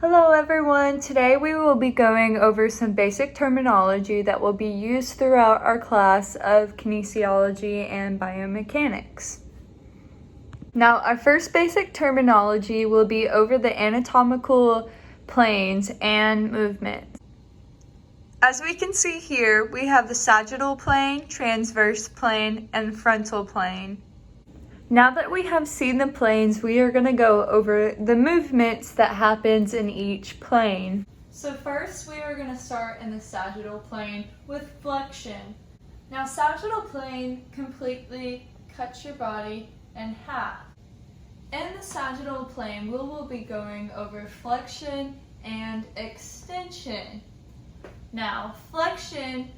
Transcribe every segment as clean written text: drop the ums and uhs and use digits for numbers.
Hello everyone, today we will be going over some basic terminology that will be used throughout our class of Kinesiology and Biomechanics. Now our first basic terminology will be over the anatomical planes and movements. As we can see here, we have the sagittal plane, transverse plane, and frontal plane. Now that we have seen the planes, we are going to go over the movements that happens in each plane. So first we are going to start in the sagittal plane with flexion. Now sagittal plane completely cuts your body in half. In the sagittal plane, we will be going over flexion and extension. Now flexion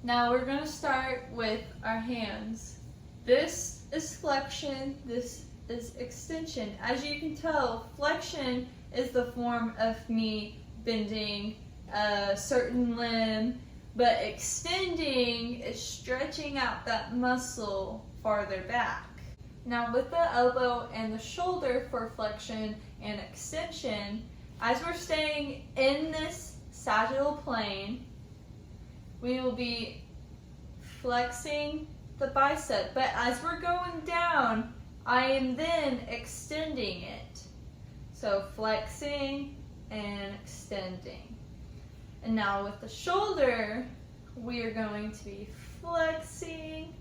Now we're going to start with our hands. This is flexion, this is extension. As you can tell, flexion is the form of me bending a certain limb, but extending is stretching out that muscle farther back. Now with the elbow and the shoulder for flexion and extension, as we're staying in this sagittal plane, we will be flexing the bicep, but as we're going down, I am then extending it. So flexing and extending. And now with the shoulder, we are going to be flexing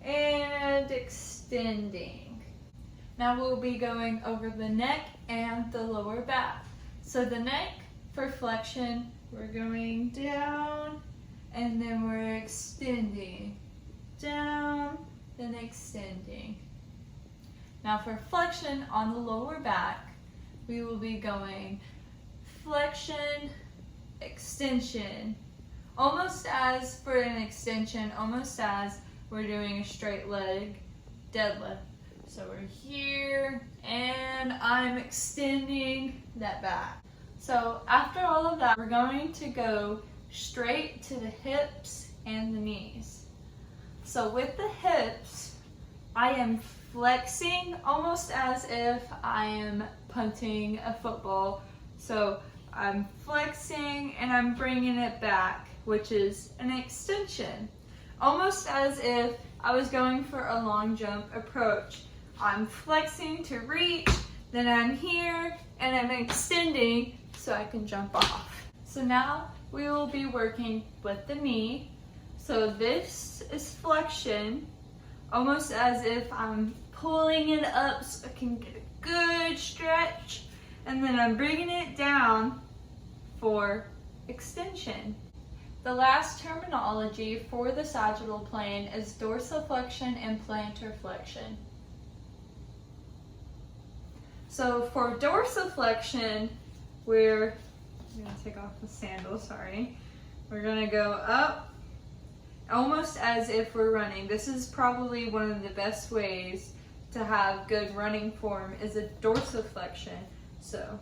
and extending. Now we'll be going over the neck and the lower back. So the neck, for flexion, we're going down, and then we're extending, down, then extending. Now for flexion on the lower back, we will be going flexion, extension, almost as for an extension, almost as we're doing a straight leg deadlift. So we're here, and I'm extending that back. So after all of that, we're going to go straight to the hips and the knees. So with the hips, I am flexing almost as if I am punting a football. So I'm flexing and I'm bringing it back, which is an extension. Almost as if I was going for a long jump approach. I'm flexing to reach, then I'm here and I'm extending so I can jump off. So now we will be working with the knee. So this is flexion, almost as if I'm pulling it up so I can get a good stretch, and then I'm bringing it down for extension. The last terminology for the sagittal plane is dorsiflexion and plantar flexion. So for dorsiflexion, I'm going to take off the sandals, sorry. We're going to go up almost as if we're running. This is probably one of the best ways to have good running form is a dorsiflexion. So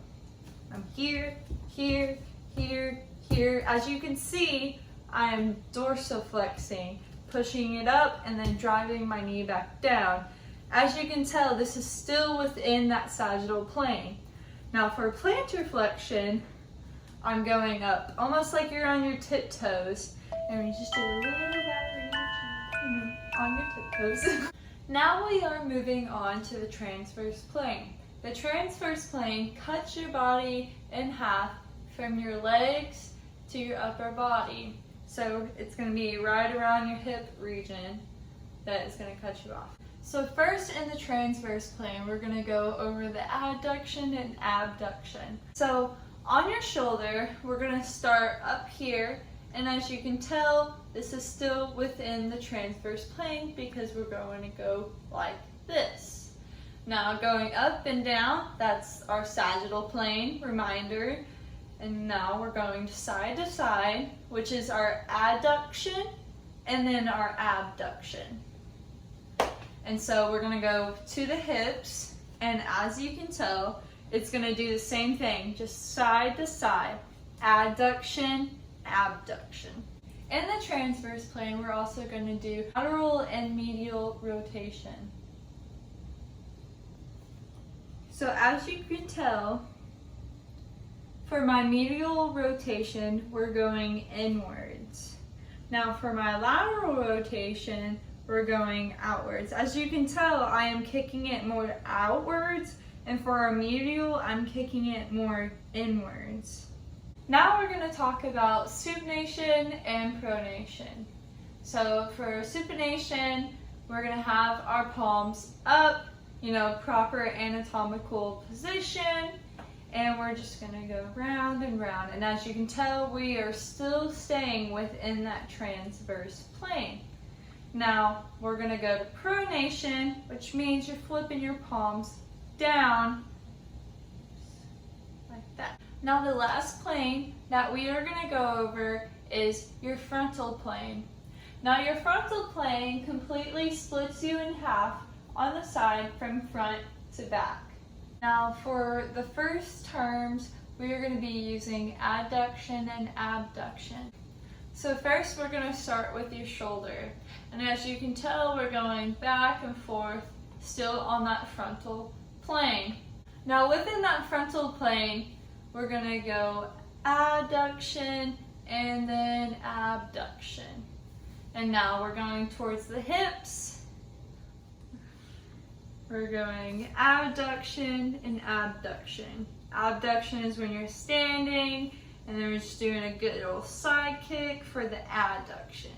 I'm here, here, here, here. As you can see, I'm dorsiflexing, pushing it up and then driving my knee back down. As you can tell, this is still within that sagittal plane. Now for plantar flexion, I'm going up, almost like you're on your tiptoes, and we just do a little variation on your tiptoes. Now we are moving on to the transverse plane. The transverse plane cuts your body in half from your legs to your upper body. So it's going to be right around your hip region that is going to cut you off. So first in the transverse plane, we're going to go over the adduction and abduction. So on your shoulder, we're going to start up here, and as you can tell, this is still within the transverse plane because we're going to go like this. Now going up and down, that's our sagittal plane, reminder. And now we're going to side, which is our adduction, and then our abduction. And so we're going to go to the hips, and as you can tell, it's going to do the same thing, just side to side, adduction, abduction. In the transverse plane, we're also going to do lateral and medial rotation. So as you can tell, for my medial rotation, we're going inwards. Now for my lateral rotation, we're going outwards. As you can tell, I am kicking it more outwards, and for our medial, I'm kicking it more inwards. Now we're going to talk about supination and pronation. So for supination, we're going to have our palms up, proper anatomical position, and we're just going to go round and round. And as you can tell, we are still staying within that transverse plane. Now we're going to go to pronation, which means you're flipping your palms down like that. Now the last plane that we are going to go over is your frontal plane. Now your frontal plane completely splits you in half on the side from front to back. Now for the first terms, we are going to be using adduction and abduction. So first we're going to start with your shoulder. And as you can tell, we're going back and forth, still on that frontal plane. Now within that frontal plane, we're going to go adduction and then abduction. And now we're going towards the hips. We're going abduction and abduction. Abduction is when you're standing, and then we're just doing a good little side kick for the adduction.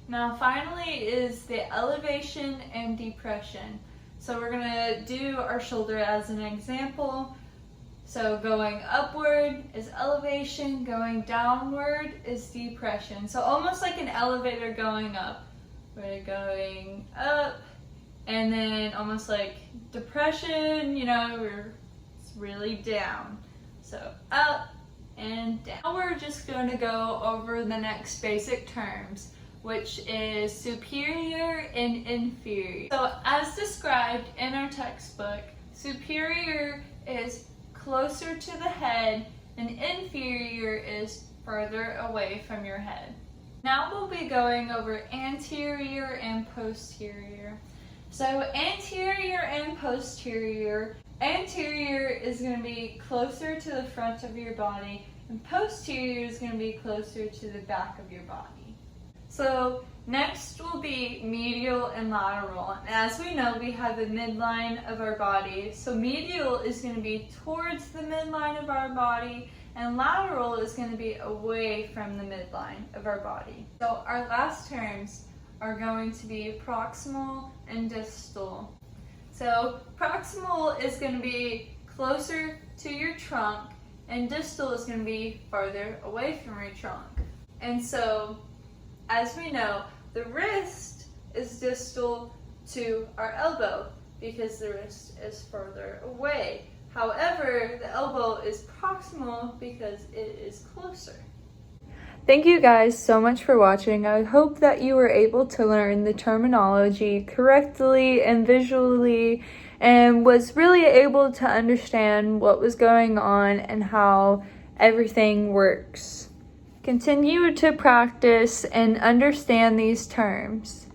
Now finally is the elevation and depression. So we're going to do our shoulder as an example. So going upward is elevation, going downward is depression. So almost like an elevator going up. We're going up, and then almost like depression, it's really down. So up and down. Now we're just going to go over the next basic terms, which is superior and inferior. So as described in our textbook, superior is closer to the head and inferior is further away from your head. Now we'll be going over anterior and posterior. So anterior and posterior, anterior is going to be closer to the front of your body, and posterior is going to be closer to the back of your body. So next will be medial and lateral. And as we know, we have the midline of our body. So medial is going to be towards the midline of our body, and lateral is going to be away from the midline of our body. So our last terms are going to be proximal and distal. So proximal is going to be closer to your trunk, and distal is going to be farther away from your trunk. And so, as we know, the wrist is distal to our elbow because the wrist is further away. However, the elbow is proximal because it is closer. Thank you guys so much for watching. I hope that you were able to learn the terminology correctly and visually, and was really able to understand what was going on and how everything works. Continue to practice and understand these terms.